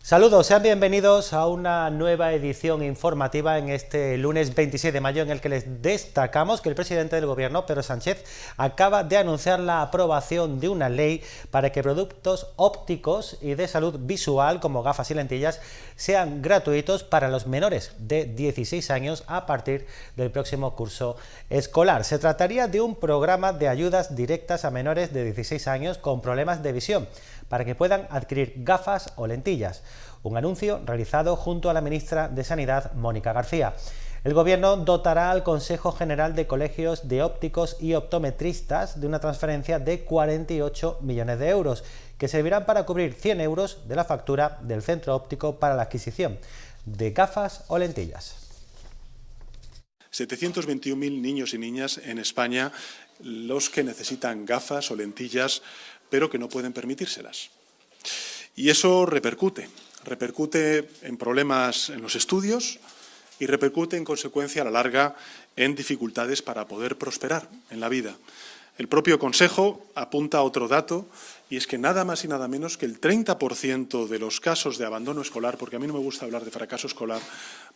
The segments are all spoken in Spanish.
Saludos, sean bienvenidos a una nueva edición informativa en este lunes 26 de mayo en el que les destacamos que el presidente del gobierno, Pedro Sánchez, acaba de anunciar la aprobación de una ley para que productos ópticos y de salud visual como gafas y lentillas sean gratuitos para los menores de 16 años a partir del próximo curso escolar. Se trataría de un programa de ayudas directas a menores de 16 años con problemas de visión para que puedan adquirir gafas o lentillas. Un anuncio realizado junto a la ministra de Sanidad, Mónica García. El Gobierno dotará al Consejo General de Colegios de Ópticos y Optometristas de una transferencia de 48 millones de euros, que servirán para cubrir 100 euros de la factura del centro óptico para la adquisición de gafas o lentillas. 721.000 niños y niñas en España los que necesitan gafas o lentillas, pero que no pueden permitírselas. Y eso repercute en problemas en los estudios y repercute en consecuencia a la larga en dificultades para poder prosperar en la vida. El propio Consejo apunta a otro dato, y es que nada más y nada menos que el 30% de los casos de abandono escolar, porque a mí no me gusta hablar de fracaso escolar,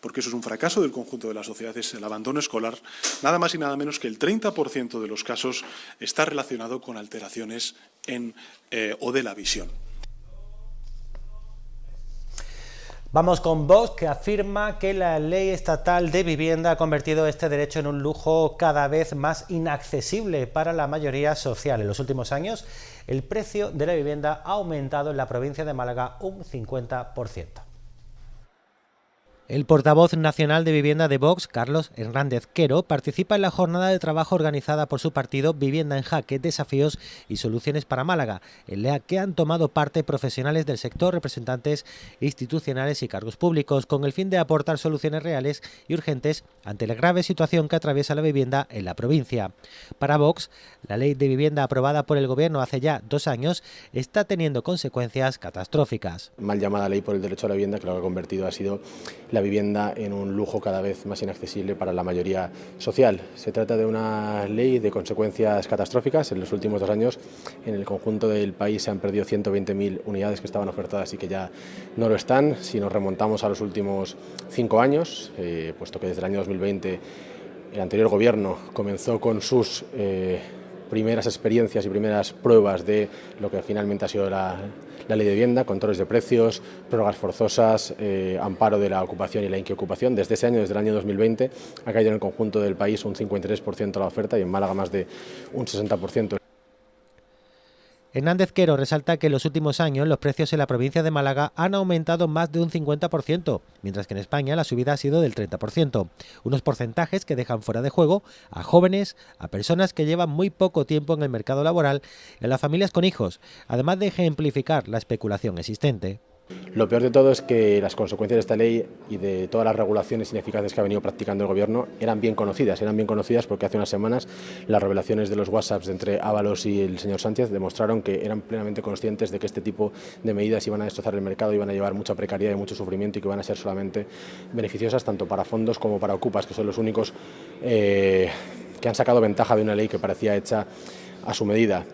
porque eso es un fracaso del conjunto de la sociedad, es el abandono escolar, nada más y nada menos que el 30% de los casos está relacionado con alteraciones o de la visión. Vamos con Vox, que afirma que la ley estatal de vivienda ha convertido este derecho en un lujo cada vez más inaccesible para la mayoría social. En los últimos años, el precio de la vivienda ha aumentado en la provincia de Málaga un 50%. El portavoz nacional de Vivienda de Vox, Carlos Hernández Quero, participa en la jornada de trabajo organizada por su partido Vivienda en Jaque, Desafíos y Soluciones para Málaga, en la que han tomado parte profesionales del sector, representantes institucionales y cargos públicos, con el fin de aportar soluciones reales y urgentes ante la grave situación que atraviesa la vivienda en la provincia. Para Vox, la ley de vivienda aprobada por el Gobierno hace ya 2 años está teniendo consecuencias catastróficas. Mal llamada ley por el derecho a la vivienda, que lo que ha convertido ha sido la vivienda en un lujo cada vez más inaccesible para la mayoría social. Se trata de una ley de consecuencias catastróficas. En los últimos 2 años, en el conjunto del país se han perdido 120.000 unidades que estaban ofertadas y que ya no lo están. Si nos remontamos a los últimos 5 años, puesto que desde el año 2020 el anterior Gobierno comenzó con sus primeras experiencias y primeras pruebas de lo que finalmente ha sido la ley de vivienda, controles de precios, prórrogas forzosas, amparo de la ocupación y la inquiocupación. Desde ese año, desde el año 2020, ha caído en el conjunto del país un 53% la oferta y en Málaga más de un 60%. Hernández Quero resalta que en los últimos años los precios en la provincia de Málaga han aumentado más de un 50%, mientras que en España la subida ha sido del 30%, unos porcentajes que dejan fuera de juego a jóvenes, a personas que llevan muy poco tiempo en el mercado laboral y a las familias con hijos, además de ejemplificar la especulación existente. Lo peor de todo es que las consecuencias de esta ley y de todas las regulaciones ineficaces que ha venido practicando el Gobierno eran bien conocidas porque hace unas semanas las revelaciones de los WhatsApps entre Ábalos y el señor Sánchez demostraron que eran plenamente conscientes de que este tipo de medidas iban a destrozar el mercado, iban a llevar mucha precariedad y mucho sufrimiento y que iban a ser solamente beneficiosas tanto para fondos como para ocupas, que son los únicos que han sacado ventaja de una ley que parecía hecha a su medida.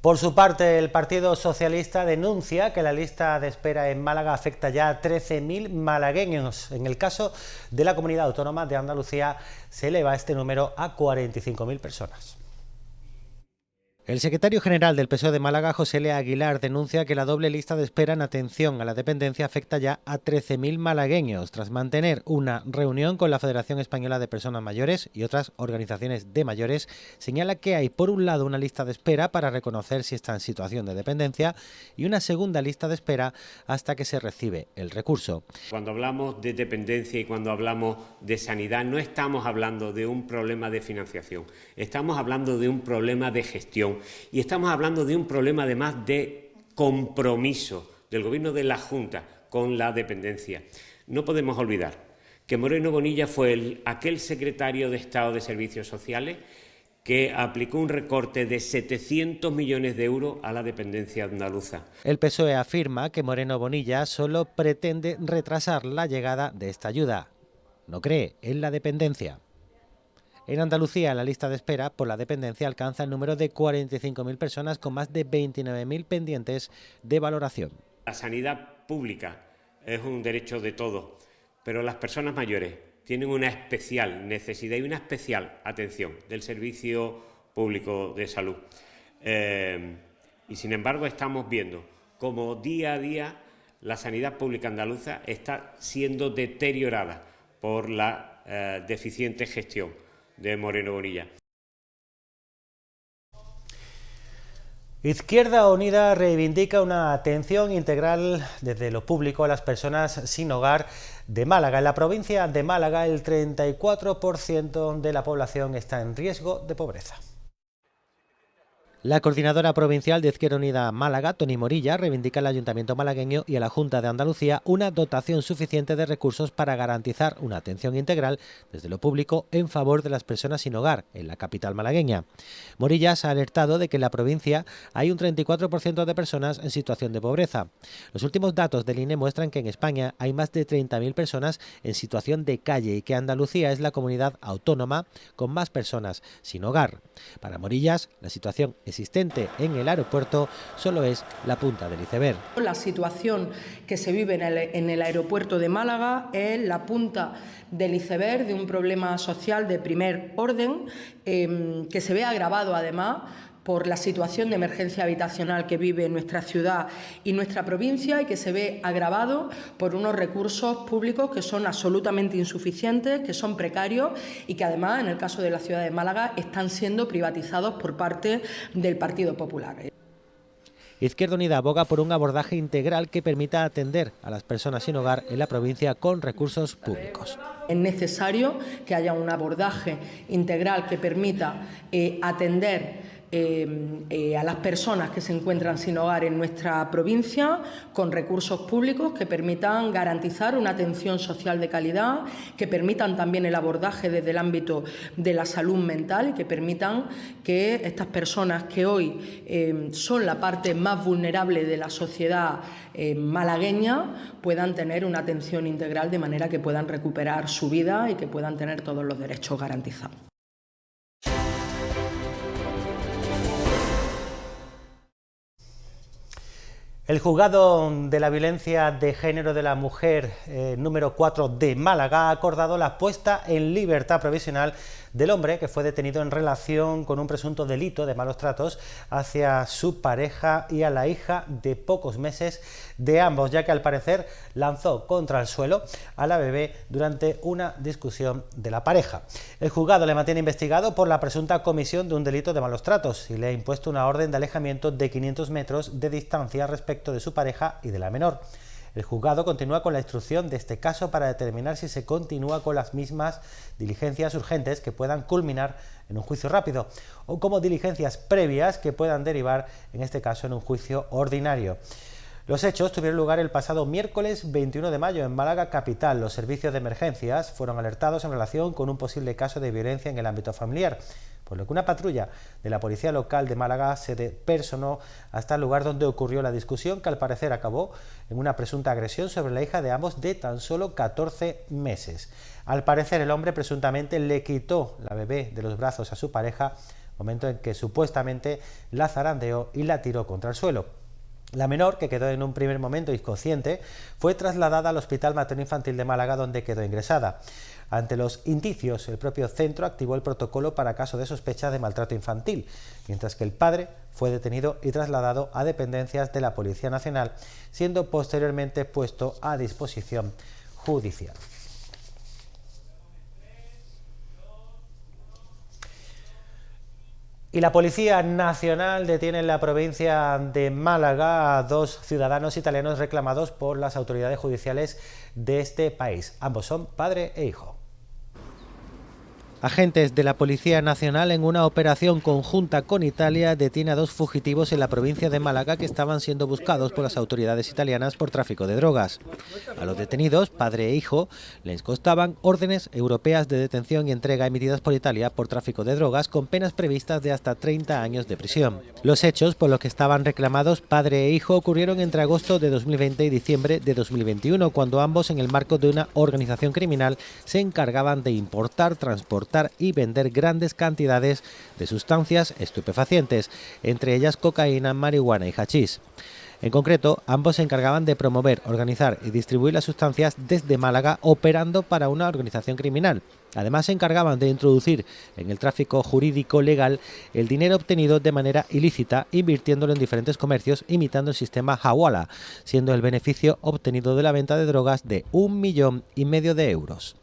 Por su parte, el Partido Socialista denuncia que la lista de espera en Málaga afecta ya a 13.000 malagueños. En el caso de la Comunidad Autónoma de Andalucía se eleva este número a 45.000 personas. El secretario general del PSOE de Málaga, José L. Aguilar, denuncia que la doble lista de espera en atención a la dependencia afecta ya a 13.000 malagueños, tras mantener una reunión con la Federación Española de Personas Mayores y otras organizaciones de mayores. Señala que hay, por un lado, una lista de espera para reconocer si está en situación de dependencia y una segunda lista de espera hasta que se recibe el recurso. Cuando hablamos de dependencia y cuando hablamos de sanidad, no estamos hablando de un problema de financiación, estamos hablando de un problema de gestión. Y estamos hablando de un problema además de compromiso del Gobierno de la Junta con la dependencia. No podemos olvidar que Moreno Bonilla fue aquel secretario de Estado de Servicios Sociales que aplicó un recorte de 700 millones de euros a la dependencia andaluza. El PSOE afirma que Moreno Bonilla solo pretende retrasar la llegada de esta ayuda. No cree en la dependencia. En Andalucía, la lista de espera por la dependencia alcanza el número de 45.000 personas con más de 29.000 pendientes de valoración. La sanidad pública es un derecho de todos, pero las personas mayores tienen una especial necesidad y una especial atención del servicio público de salud. Y sin embargo estamos viendo cómo día a día la sanidad pública andaluza está siendo deteriorada por la deficiente gestión de Moreno Bonilla. Izquierda Unida reivindica una atención integral desde lo público a las personas sin hogar de Málaga. En la provincia de Málaga, el 34% de la población está en riesgo de pobreza. La coordinadora provincial de Izquierda Unida Málaga, Toni Morilla, reivindica al Ayuntamiento malagueño y a la Junta de Andalucía una dotación suficiente de recursos para garantizar una atención integral desde lo público en favor de las personas sin hogar en la capital malagueña. Morillas ha alertado de que en la provincia hay un 34% de personas en situación de pobreza. Los últimos datos del INE muestran que en España hay más de 30.000 personas en situación de calle y que Andalucía es la comunidad autónoma con más personas sin hogar. Para Morillas, la situación existente en el aeropuerto solo es la punta del iceberg. La situación que se vive en el aeropuerto de Málaga es la punta del iceberg de un problema social de primer orden que se ve agravado además por la situación de emergencia habitacional que vive nuestra ciudad y nuestra provincia y que se ve agravado por unos recursos públicos que son absolutamente insuficientes, que son precarios y que además, en el caso de la ciudad de Málaga, están siendo privatizados por parte del Partido Popular. Izquierda Unida aboga por un abordaje integral que permita atender a las personas sin hogar en la provincia con recursos públicos. Es necesario que haya un abordaje integral que permita atender a las personas que se encuentran sin hogar en nuestra provincia con recursos públicos que permitan garantizar una atención social de calidad, que permitan también el abordaje desde el ámbito de la salud mental y que permitan que estas personas que hoy son la parte más vulnerable de la sociedad malagueña puedan tener una atención integral de manera que puedan recuperar su vida y que puedan tener todos los derechos garantizados. El Juzgado de la Violencia de Género de la Mujer número 4 de Málaga ha acordado la puesta en libertad provisional del hombre que fue detenido en relación con un presunto delito de malos tratos hacia su pareja y a la hija de pocos meses de ambos, ya que al parecer lanzó contra el suelo a la bebé durante una discusión de la pareja. El juzgado le mantiene investigado por la presunta comisión de un delito de malos tratos y le ha impuesto una orden de alejamiento de 500 metros de distancia respecto de su pareja y de la menor. El juzgado continúa con la instrucción de este caso para determinar si se continúa con las mismas diligencias urgentes que puedan culminar en un juicio rápido o como diligencias previas que puedan derivar, en este caso, en un juicio ordinario. Los hechos tuvieron lugar el pasado miércoles 21 de mayo en Málaga capital. Los servicios de emergencias fueron alertados en relación con un posible caso de violencia en el ámbito familiar, por lo que una patrulla de la Policía Local de Málaga se personó hasta el lugar donde ocurrió la discusión, que al parecer acabó en una presunta agresión sobre la hija de ambos de tan solo 14 meses. Al parecer el hombre presuntamente le quitó la bebé de los brazos a su pareja, momento en que supuestamente la zarandeó y la tiró contra el suelo. La menor, que quedó en un primer momento inconsciente, fue trasladada al Hospital Materno-Infantil de Málaga, donde quedó ingresada. Ante los indicios, el propio centro activó el protocolo para caso de sospecha de maltrato infantil, mientras que el padre fue detenido y trasladado a dependencias de la Policía Nacional, siendo posteriormente puesto a disposición judicial. Y la Policía Nacional detiene en la provincia de Málaga a 2 ciudadanos italianos reclamados por las autoridades judiciales de este país. Ambos son padre e hijo. Agentes de la Policía Nacional, en una operación conjunta con Italia, detiene a 2 fugitivos en la provincia de Málaga que estaban siendo buscados por las autoridades italianas por tráfico de drogas. A los detenidos, padre e hijo, les constaban órdenes europeas de detención y entrega emitidas por Italia por tráfico de drogas con penas previstas de hasta 30 años de prisión. Los hechos por los que estaban reclamados padre e hijo ocurrieron entre agosto de 2020 y diciembre de 2021, cuando ambos, en el marco de una organización criminal, se encargaban de importar, transportar transportar y vender grandes cantidades de sustancias estupefacientes, entre ellas cocaína, marihuana y hachís. En concreto, ambos se encargaban de promover, organizar y distribuir las sustancias desde Málaga, operando para una organización criminal. Además, se encargaban de introducir en el tráfico jurídico legal el dinero obtenido de manera ilícita, invirtiéndolo en diferentes comercios, imitando el sistema Hawala, siendo el beneficio obtenido de la venta de drogas de 1,5 millones de euros.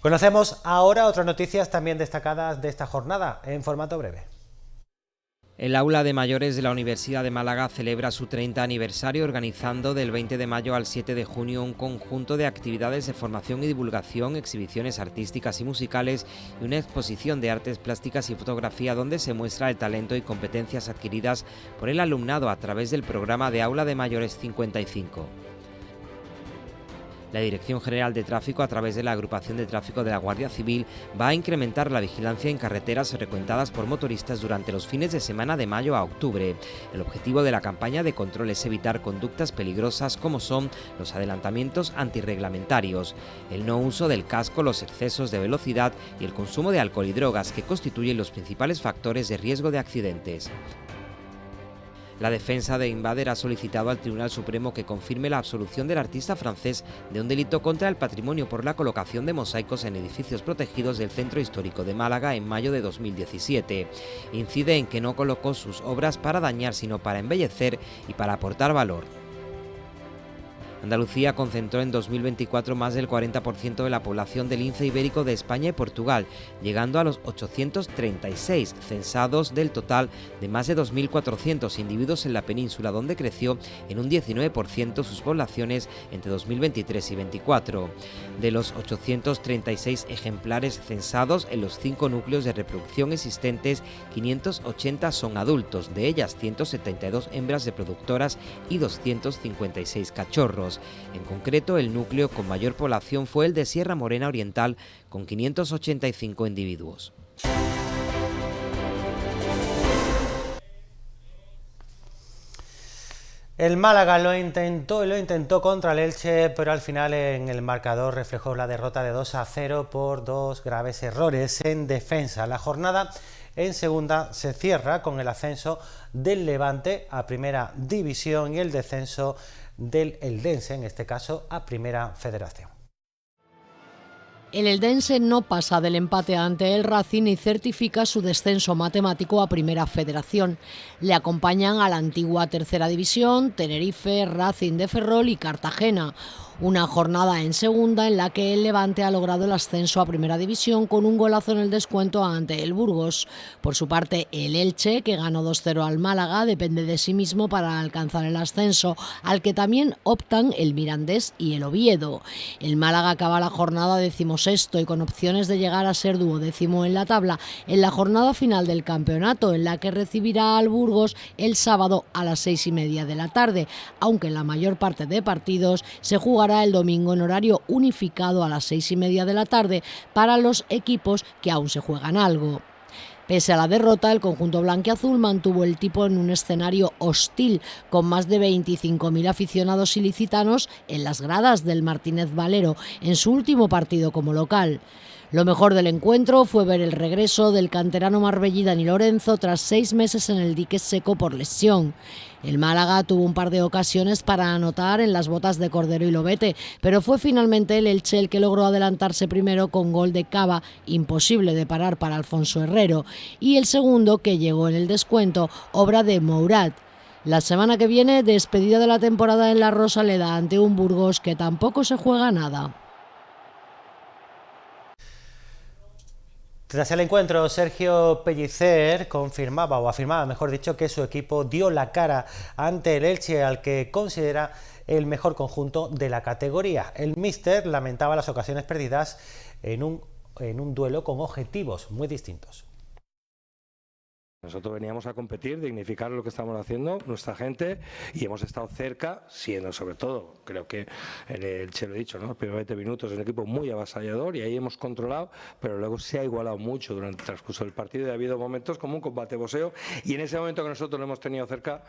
Conocemos ahora otras noticias también destacadas de esta jornada en formato breve. El Aula de Mayores de la Universidad de Málaga celebra su 30 aniversario organizando del 20 de mayo al 7 de junio un conjunto de actividades de formación y divulgación, exhibiciones artísticas y musicales y una exposición de artes plásticas y fotografía donde se muestra el talento y competencias adquiridas por el alumnado a través del programa de Aula de Mayores 55. La Dirección General de Tráfico, a través de la Agrupación de Tráfico de la Guardia Civil, va a incrementar la vigilancia en carreteras frecuentadas por motoristas durante los fines de semana de mayo a octubre. El objetivo de la campaña de control es evitar conductas peligrosas como son los adelantamientos antirreglamentarios, el no uso del casco, los excesos de velocidad y el consumo de alcohol y drogas, que constituyen los principales factores de riesgo de accidentes. La defensa de Invader ha solicitado al Tribunal Supremo que confirme la absolución del artista francés de un delito contra el patrimonio por la colocación de mosaicos en edificios protegidos del Centro Histórico de Málaga en mayo de 2017. Incide en que no colocó sus obras para dañar, sino para embellecer y para aportar valor. Andalucía concentró en 2024 más del 40% de la población del lince ibérico de España y Portugal, llegando a los 836 censados del total de más de 2.400 individuos en la península, donde creció en un 19% sus poblaciones entre 2023 y 2024. De los 836 ejemplares censados en los 5 núcleos de reproducción existentes, 580 son adultos, de ellas 172 hembras reproductoras y 256 cachorros. En concreto, el núcleo con mayor población fue el de Sierra Morena Oriental, con 585 individuos. El Málaga lo intentó contra el Elche, pero al final en el marcador reflejó la derrota de 2-0 por 2 graves errores en defensa. La jornada en segunda se cierra con el ascenso del Levante a Primera División y el descenso del Eldense, en este caso a Primera Federación. El Eldense no pasa del empate ante el Racing y certifica su descenso matemático a Primera Federación. Le acompañan a la antigua Tercera División, Tenerife, Racing de Ferrol y Cartagena. Una jornada en segunda en la que el Levante ha logrado el ascenso a Primera División con un golazo en el descuento ante el Burgos. Por su parte, el Elche, que ganó 2-0 al Málaga, depende de sí mismo para alcanzar el ascenso, al que también optan el Mirandés y el Oviedo. El Málaga acaba la jornada 16º y con opciones de llegar a ser 12º en la tabla en la jornada final del campeonato, en la que recibirá al Burgos el sábado a las 6:30 de la tarde, aunque la mayor parte de partidos se jugará el domingo en horario unificado a las 6:30 de la tarde para los equipos que aún se juegan algo. Pese a la derrota, el conjunto blanquiazul mantuvo el tipo en un escenario hostil, con más de 25.000 aficionados ilicitanos en las gradas del Martínez Valero en su último partido como local. Lo mejor del encuentro fue ver el regreso del canterano marbellí Dani Lorenzo tras 6 meses en el dique seco por lesión. El Málaga tuvo un par de ocasiones para anotar en las botas de Cordero y Lobete, pero fue finalmente el Elche el que logró adelantarse primero con gol de Cava, imposible de parar para Alfonso Herrero, y el segundo, que llegó en el descuento, obra de Mourad. La semana que viene, despedida de la temporada en la Rosaleda ante un Burgos que tampoco se juega nada. Tras el encuentro, Sergio Pellicer afirmaba, mejor dicho, que su equipo dio la cara ante el Elche, al que considera el mejor conjunto de la categoría. El míster lamentaba las ocasiones perdidas en un duelo con objetivos muy distintos. Nosotros veníamos a competir, dignificar lo que estamos haciendo, nuestra gente, y hemos estado cerca, siendo sobre todo, creo que en el Che lo he dicho, ¿no? Los primeros 20 minutos es un equipo muy avasallador y ahí hemos controlado, pero luego se ha igualado mucho durante el transcurso del partido y ha habido momentos como un combate boxeo, y en ese momento que nosotros lo hemos tenido cerca,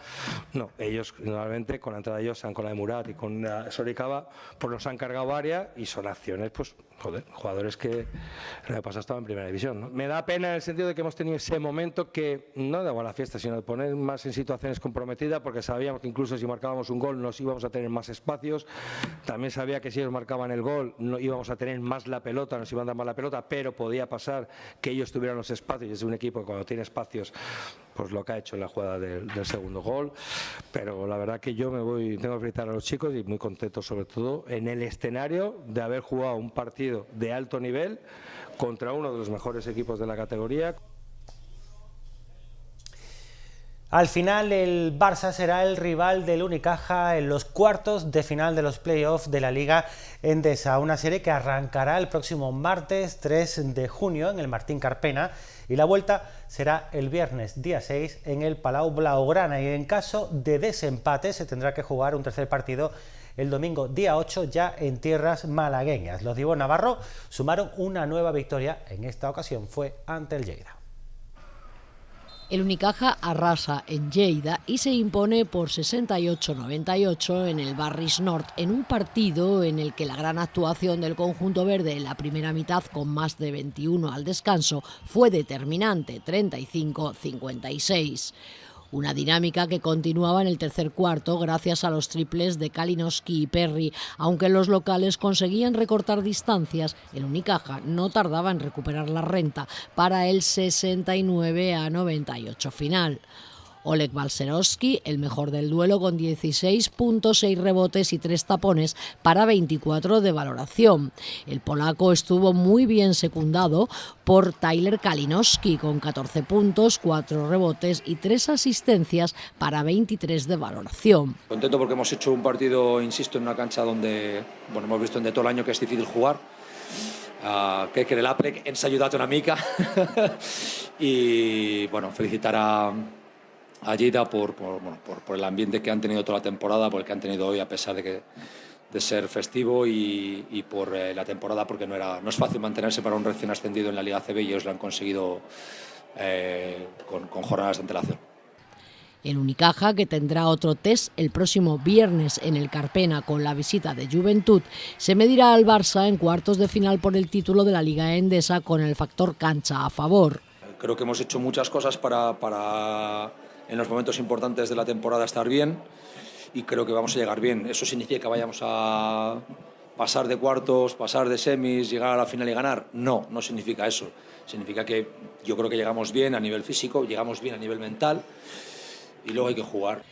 no, ellos normalmente con la entrada de Josan, con la de Murat y con la Soricaba, pues nos han cargado varias y son acciones, pues, joder, jugadores que el año pasado estaban en primera división, ¿no? Me da pena en el sentido de que hemos tenido ese momento que no daba la fiesta, sino de poner más en situaciones comprometidas, porque sabíamos que incluso si marcábamos un gol nos íbamos a tener más espacios. También sabía que si ellos marcaban el gol no íbamos a tener más la pelota, nos iban a dar más la pelota, pero podía pasar que ellos tuvieran los espacios, y es un equipo que cuando tiene espacios, pues lo que ha hecho en la jugada del segundo gol. Pero la verdad que yo tengo que felicitar a los chicos y muy contento sobre todo en el escenario de haber jugado un partido de alto nivel contra uno de los mejores equipos de la categoría. Al final el Barça será el rival del Unicaja en los cuartos de final de los playoffs de la Liga Endesa, una serie que arrancará el próximo martes 3 de junio en el Martín Carpena y la vuelta será el viernes día 6 en el Palau Blaugrana, y en caso de desempate se tendrá que jugar un tercer partido el domingo día 8 ya en tierras malagueñas. Los Divo Navarro sumaron una nueva victoria, en esta ocasión fue ante el Lleida. El Unicaja arrasa en Lleida y se impone por 68-98 en el Barris Nord, en un partido en el que la gran actuación del conjunto verde en la primera mitad, con más de 21 al descanso, fue determinante, 35-56. Una dinámica que continuaba en el tercer cuarto gracias a los triples de Kalinowski y Perry. Aunque los locales conseguían recortar distancias, el Unicaja no tardaba en recuperar la renta para el 69-98 final. Oleg Balcerowski, el mejor del duelo, con 16 puntos, 6 rebotes y 3 tapones para 24 de valoración. El polaco estuvo muy bien secundado por Tyler Kalinowski, con 14 puntos, 4 rebotes y 3 asistencias para 23 de valoración. Contento porque hemos hecho un partido, insisto, en una cancha donde hemos visto en todo el año que es difícil jugar. Crec que l'Aplec ens ha ajudat una mica y felicitar a Lleida por el ambiente que han tenido toda la temporada, por el que han tenido hoy a pesar de ser festivo, y por la temporada, porque no es fácil mantenerse para un recién ascendido en la Liga ACB y ellos lo han conseguido con jornadas de antelación. El Unicaja, que tendrá otro test el próximo viernes en el Carpena con la visita de Juventud, se medirá al Barça en cuartos de final por el título de la Liga Endesa con el factor cancha a favor. Creo que hemos hecho muchas cosas para en los momentos importantes de la temporada estar bien, y creo que vamos a llegar bien. ¿Eso significa que vayamos a pasar de cuartos, pasar de semis, llegar a la final y ganar? No, no significa eso. Significa que yo creo que llegamos bien a nivel físico, llegamos bien a nivel mental, y luego hay que jugar.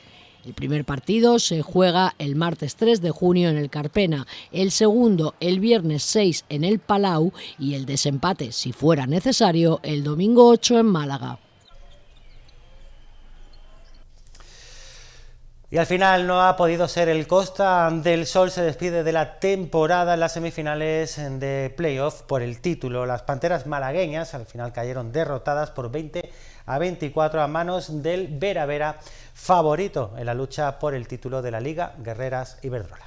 El primer partido se juega el martes 3 de junio en el Carpena, el segundo el viernes 6 en el Palau y el desempate, si fuera necesario, el domingo 8 en Málaga. Y al final no ha podido ser el Costa del Sol, se despide de la temporada en las semifinales de playoff por el título. Las Panteras malagueñas al final cayeron derrotadas por 20-24 a manos del Vera Vera, favorito en la lucha por el título de la Liga Guerreras Iberdrola.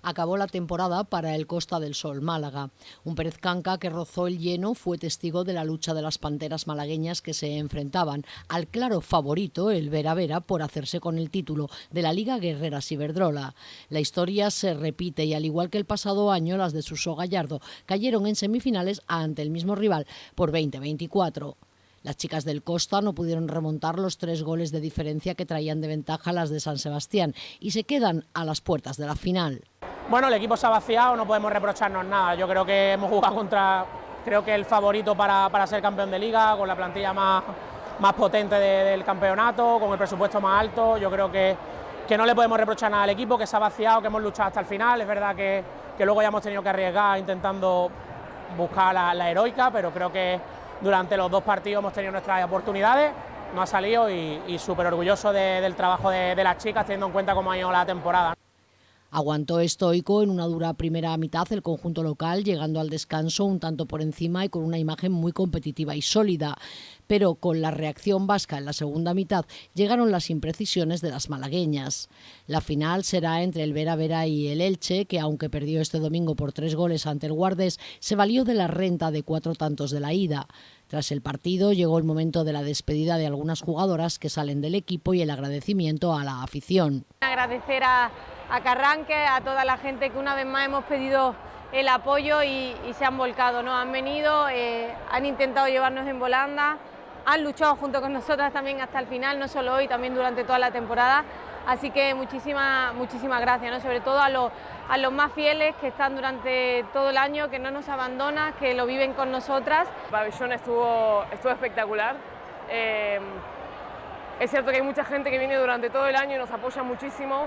Acabó la temporada para el Costa del Sol Málaga. Un Pérez Canca que rozó el lleno fue testigo de la lucha de las Panteras malagueñas, que se enfrentaban al claro favorito, el Vera Vera, por hacerse con el título de la Liga Guerreras Iberdrola. La historia se repite y, al igual que el pasado año, las de Suso Gallardo cayeron en semifinales ante el mismo rival por 20-24. Las chicas del Costa no pudieron remontar los 3 goles de diferencia que traían de ventaja las de San Sebastián y se quedan a las puertas de la final. Bueno, el equipo se ha vaciado, no podemos reprocharnos nada. Yo creo que hemos jugado contra, el favorito para ser campeón de liga, con la plantilla más potente del campeonato, con el presupuesto más alto. Yo creo que no le podemos reprochar nada al equipo, que se ha vaciado, que hemos luchado hasta el final. Es verdad que luego ya hemos tenido que arriesgar intentando buscar la heroica, pero creo que durante los 2 partidos hemos tenido nuestras oportunidades, no ha salido, y súper orgulloso del trabajo de las chicas, teniendo en cuenta cómo ha ido la temporada. Aguantó estoico en una dura primera mitad el conjunto local, llegando al descanso un tanto por encima y con una imagen muy competitiva y sólida. Pero con la reacción vasca en la segunda mitad llegaron las imprecisiones de las malagueñas. La final será entre el Vera Vera y el Elche, que aunque perdió este domingo por 3 goles ante el Guardés, se valió de la renta de 4 tantos de la ida. Tras el partido llegó el momento de la despedida de algunas jugadoras que salen del equipo y el agradecimiento a la afición. Agradecer a Carranque, a toda la gente que una vez más hemos pedido el apoyo y se han volcado, ¿no? Han venido, han intentado llevarnos en volanda, han luchado junto con nosotras también hasta el final, no solo hoy, también durante toda la temporada. Así que muchísimas gracias, ¿no? Sobre todo a los más fieles que están durante todo el año, que no nos abandonan, que lo viven con nosotras. El pabellón estuvo espectacular. Es cierto que hay mucha gente que viene durante todo el año y nos apoya muchísimo.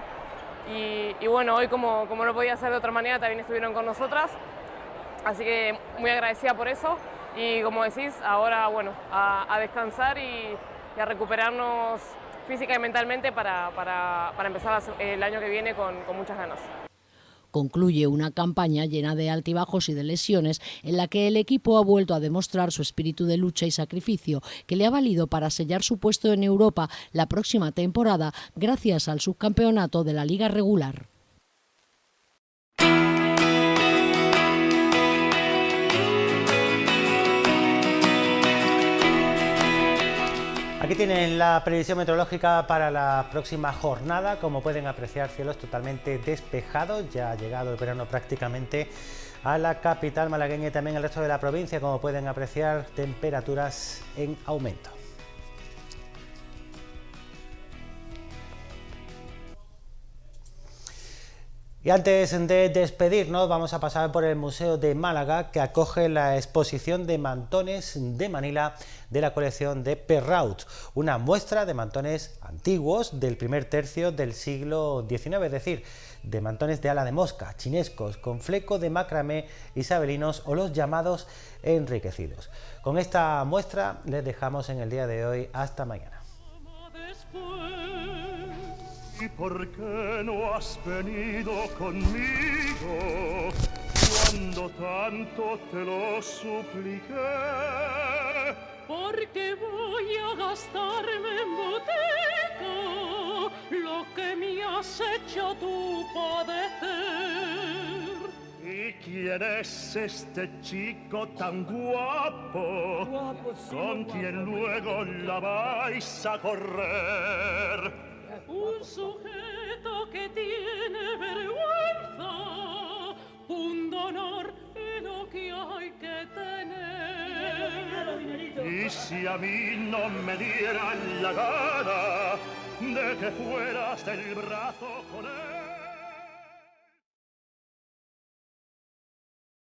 Y bueno, hoy como no podía ser de otra manera, también estuvieron con nosotras. Así que muy agradecida por eso. Y como decís, ahora bueno, a descansar y a recuperarnos física y mentalmente para empezar el año que viene con muchas ganas. Concluye una campaña llena de altibajos y de lesiones en la que el equipo ha vuelto a demostrar su espíritu de lucha y sacrificio, que le ha valido para sellar su puesto en Europa la próxima temporada gracias al subcampeonato de la Liga regular. Aquí tienen la previsión meteorológica para la próxima jornada. Como pueden apreciar, cielos totalmente despejados. Ya ha llegado el verano prácticamente a la capital malagueña y también al resto de la provincia. Como pueden apreciar, temperaturas en aumento. Y antes de despedirnos, vamos a pasar por el Museo de Málaga, que acoge la exposición de mantones de Manila de la colección de Perrault, una muestra de mantones antiguos del primer tercio del siglo XIX, es decir, de mantones de ala de mosca, chinescos, con fleco de macramé, isabelinos o los llamados enriquecidos. Con esta muestra les dejamos en el día de hoy. Hasta mañana. ¿Y por qué no has venido conmigo cuando tanto te lo supliqué? Porque voy a gastarme en botica lo que me has hecho tú padecer. ¿Y quién es este chico tan guapo con quien luego la vais a correr? Un sujeto que tiene vergüenza, pundonor y lo que hay que tener. Y si a mí no me dieran la gana de que fueras del brazo con él.